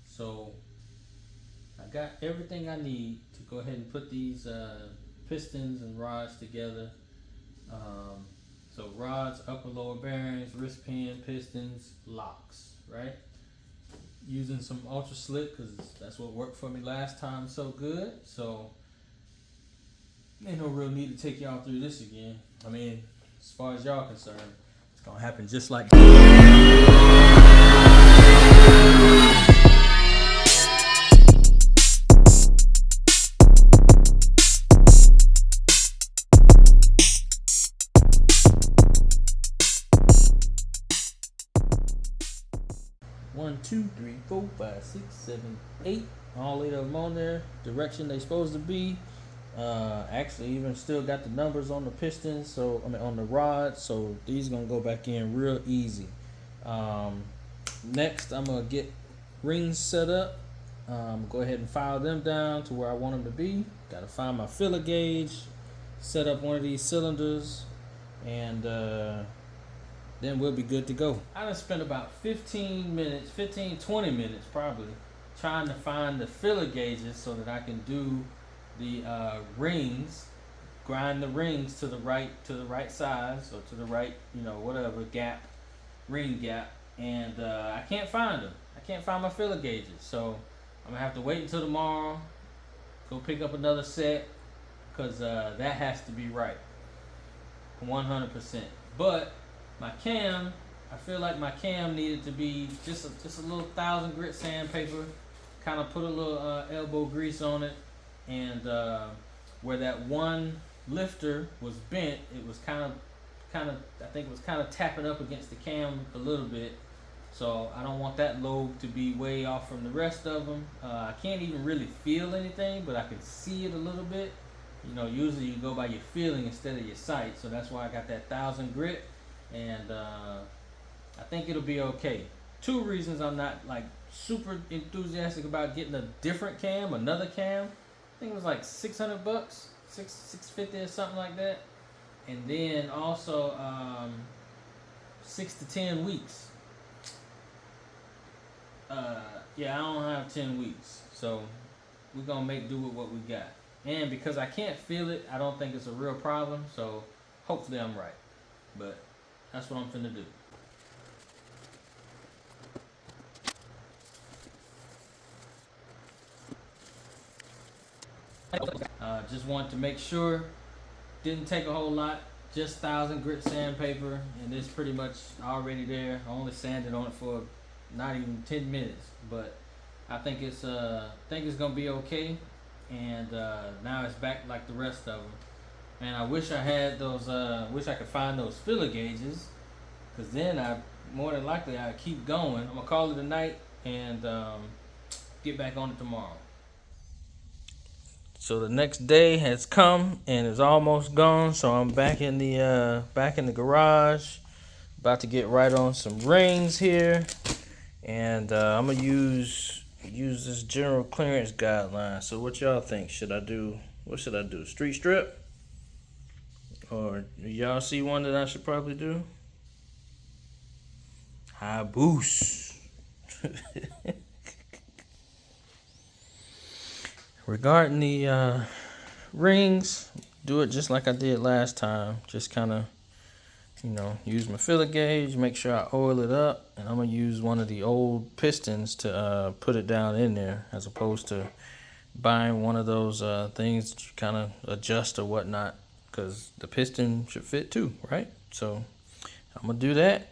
So I got everything I need to go ahead and put these pistons and rods together. Um, so rods, upper lower bearings, wrist pin, pistons, locks, right? Using some ultra slick because that's what worked for me last time so good. So ain't no real need to take y'all through this again. I mean, as far as y'all concerned, it's gonna happen just like one, two, three, four, five, six, seven, eight. All eight of them on there. Direction they supposed to be. Actually, even still got the numbers on the pistons. So I mean on the rods. So these gonna go back in real easy. Um, Next, I'm gonna get rings set up. Go ahead and file them down to where I want them to be. Got to find my filler gauge. Set up one of these cylinders, and then we'll be good to go. I done spent about 15 minutes, 15, 20 minutes probably, trying to find the filler gauges so that I can do the rings, grind the rings to the right size or to the right, whatever gap, ring gap, and I can't find them. I can't find my filler gauges, so I'm gonna have to wait until tomorrow. Go pick up another set, cause that has to be right, 100%. But my cam, I feel like my cam needed to be just a little 1,000 grit sandpaper. Kind of put a little elbow grease on it, and where that one lifter was bent, it was kind of I think it was kind of tapping up against the cam a little bit. So I don't want that lobe to be way off from the rest of them. I can't even really feel anything, but I can see it a little bit. Usually you go by your feeling instead of your sight, so that's why I got that 1,000 grit, and I think it'll be okay. Two reasons I'm not like super enthusiastic about getting a different cam, another cam. I think it was like $600, 650 or something like that, and then also 6 to 10 weeks. Yeah, I don't have 10 weeks, so we're gonna make do with what we got. And because I can't feel it, I don't think it's a real problem. So hopefully I'm right, but that's what I'm finna do. Just wanted to make sure. Didn't take a whole lot. Just 1,000 grit sandpaper, and it's pretty much already there. I only sanded on it for not even 10 minutes, but I think it's gonna be okay. And now it's back like the rest of them. And I wish I had those. Wish I could find those filler gauges, cause then I more than likely I keep going. I'm gonna call it a night and get back on it tomorrow. So the next day has come and is almost gone. So I'm back in the garage, about to get right on some rings here, and I'm gonna use this general clearance guideline. So what y'all think? What should I do? Street strip? Or y'all see one that I should probably do? High boost. Regarding the rings, do it just like I did last time. Just kind of, use my filler gauge, make sure I oil it up, and I'm gonna use one of the old pistons to put it down in there, as opposed to buying one of those things that you kind of adjust or whatnot, because the piston should fit too, right? So I'm gonna do that.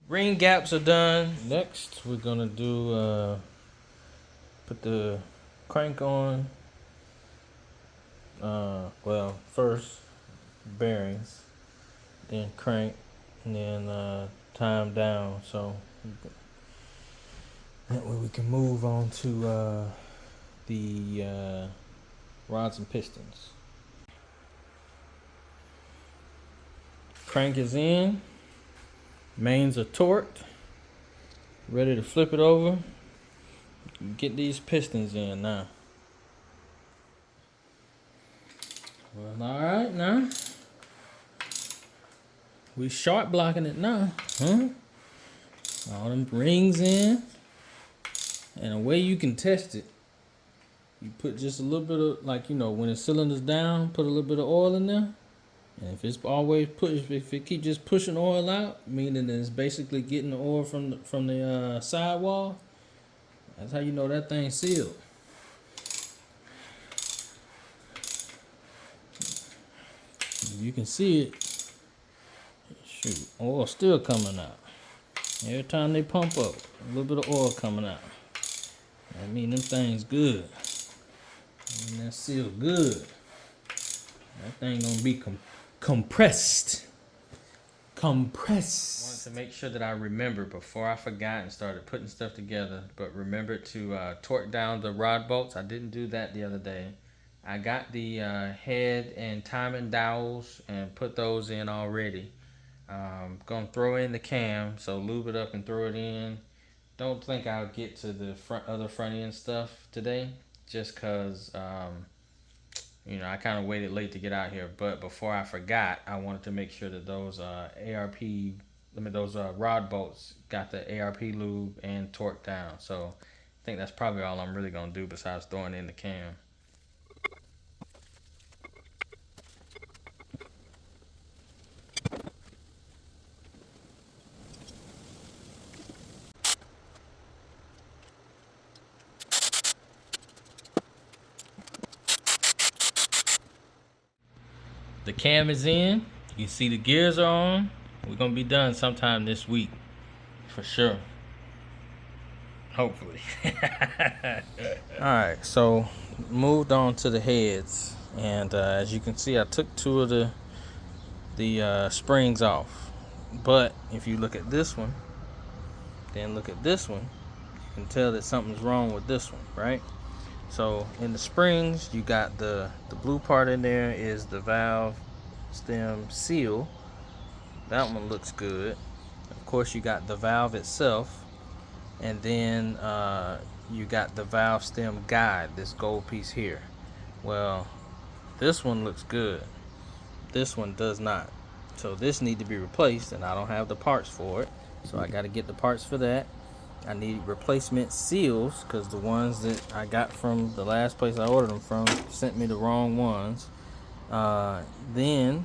Ring gaps are done. Next, we're gonna do put the crank on. First bearings, then crank, and then time down. So that way we can move on to the rods and pistons. Crank is in. Mains are torqued. Ready to flip it over. Get these pistons in now. Well, all right now. We sharp blocking it now, huh? All them rings in. And a way you can test it, you put just a little bit of, like, you know, when the cylinder's down, put a little bit of oil in there. And if it's always if it keep just pushing oil out, meaning it's basically getting the oil from the sidewall, that's how you know that thing's sealed. You can see it. Shoot, oil still coming out. Every time they pump up, a little bit of oil coming out. I mean, them things good. And that's sealed good. That thing gonna be compressed. Compressed. I wanted to make sure that I remember before I forgot and started putting stuff together, but remember to torque down the rod bolts. I didn't do that the other day. I got the head and timing dowels and put those in already. Gonna throw in the cam, so lube it up and throw it in. Don't think I'll get to the other front end stuff today, just cause you know, I kind of waited late to get out here. But before I forgot, I wanted to make sure that those rod bolts got the ARP lube and torqued down. So I think that's probably all I'm really gonna do besides throwing in the cam. The cam is in. You can see the gears are on. We're gonna be done sometime this week, for sure. Hopefully. All right, so moved on to the heads, and as you can see, I took two of the springs off. But if you look at this one, then look at this one, you can tell that something's wrong with this one, right? So in the springs, you got the blue part in there is the valve stem seal. That one looks good. Of course, you got the valve itself, and then you got the valve stem guide, this gold piece here. Well, this one looks good. This one does not. So this need to be replaced, and I don't have the parts for it. So I got to get the parts for that. I need replacement seals because the ones that I got from the last place I ordered them from sent me the wrong ones. Then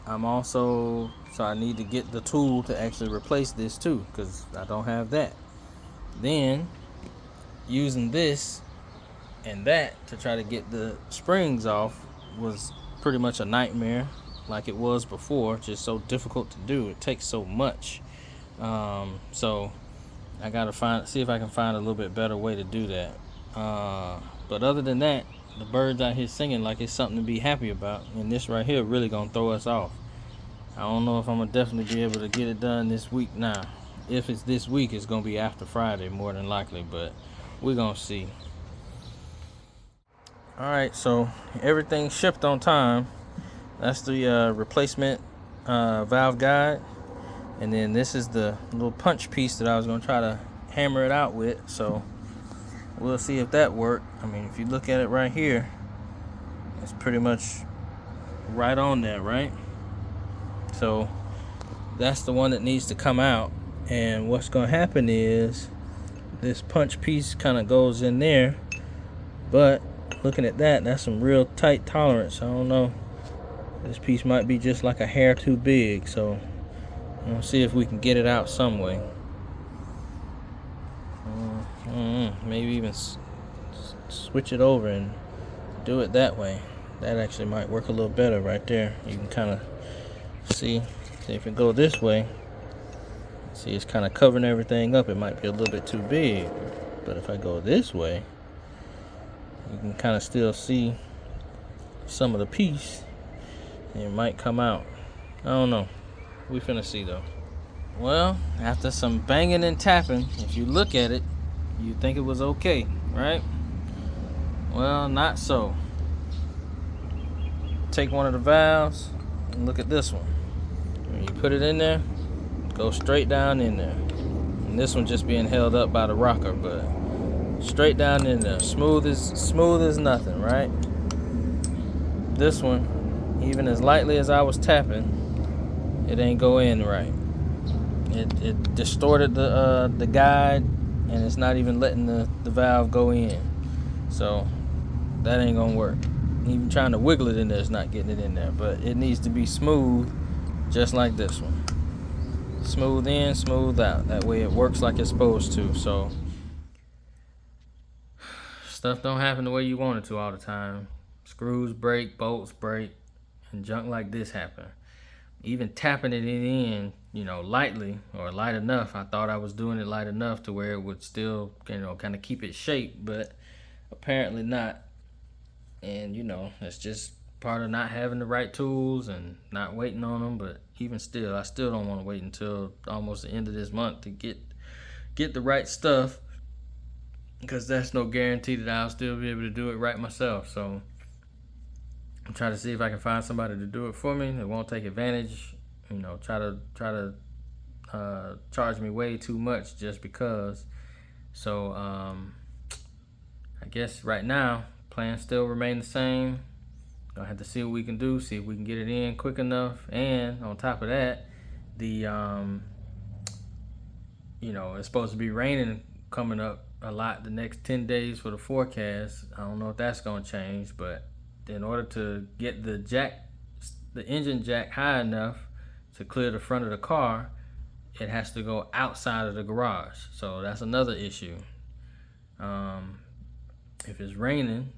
I'm also, so I need to get the tool to actually replace this too because I don't have that. Then using this and that to try to get the springs off was pretty much a nightmare, like it was before. Just so difficult to do. It takes so much. So I gotta see if I can find a little bit better way to do that. But other than that, the birds out here singing like it's something to be happy about, and this right here really gonna throw us off. I don't know if I'm gonna definitely be able to get it done this week now. If it's this week, it's gonna be after Friday more than likely, but we're gonna see. Alright, so everything shipped on time. That's the replacement valve guide. And then this is the little punch piece that I was going to try to hammer it out with. So we'll see if that worked. I mean, if you look at it right here, it's pretty much right on there, right? So that's the one that needs to come out. And what's going to happen is this punch piece kind of goes in there. But looking at that, that's some real tight tolerance. I don't know. This piece might be just like a hair too big. So we'll see if we can get it out some way. Maybe even switch it over and do it that way. That actually might work a little better right there. You can kind of see if it go this way. See, it's kind of covering everything up. It might be a little bit too big. But if I go this way, you can kind of still see some of the piece. And it might come out. I don't know. We finna see though. Well, after some banging and tapping, if you look at it, you think it was okay, right? Well, not so. Take one of the valves and look at this one. When you put it in there, go straight down in there. And this one just being held up by the rocker, but straight down in there, smooth as nothing, right? this one, even as lightly as I was tapping, it ain't go in right. It distorted the guide, and it's not even letting the valve go in. So that ain't gonna work. Even trying to wiggle it in there is not getting it in there. But it needs to be smooth, just like this one. Smooth in, smooth out. That way it works like it's supposed to. So stuff don't happen the way you want it to all the time. Screws break, bolts break, and junk like this happen. Even tapping it in, lightly or light enough, I thought I was doing it light enough to where it would still, kind of keep its shape, but apparently not. And, it's just part of not having the right tools and not waiting on them. But even still, I still don't want to wait until almost the end of this month to get the right stuff, because that's no guarantee that I'll still be able to do it right myself. So I'm trying to see if I can find somebody to do it for me that won't take advantage, try to charge me way too much just because. So I guess right now plans still remain the same. Gonna have to see what we can do, see if we can get it in quick enough. And on top of that, the it's supposed to be raining coming up a lot the next 10 days for the forecast. I don't know if that's gonna change, but in order to get the engine jack high enough to clear the front of the car, it has to go outside of the garage. So that's another issue. If it's raining,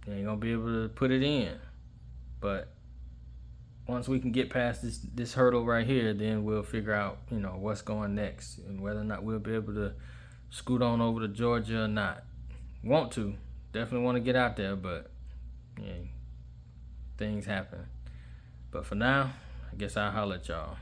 you ain't gonna be able to put it in. But once we can get past this hurdle right here, then we'll figure out, what's going next and whether or not we'll be able to scoot on over to Georgia or not. Definitely want to get out there, but yeah, things happen. But for now, I guess I'll holler at y'all.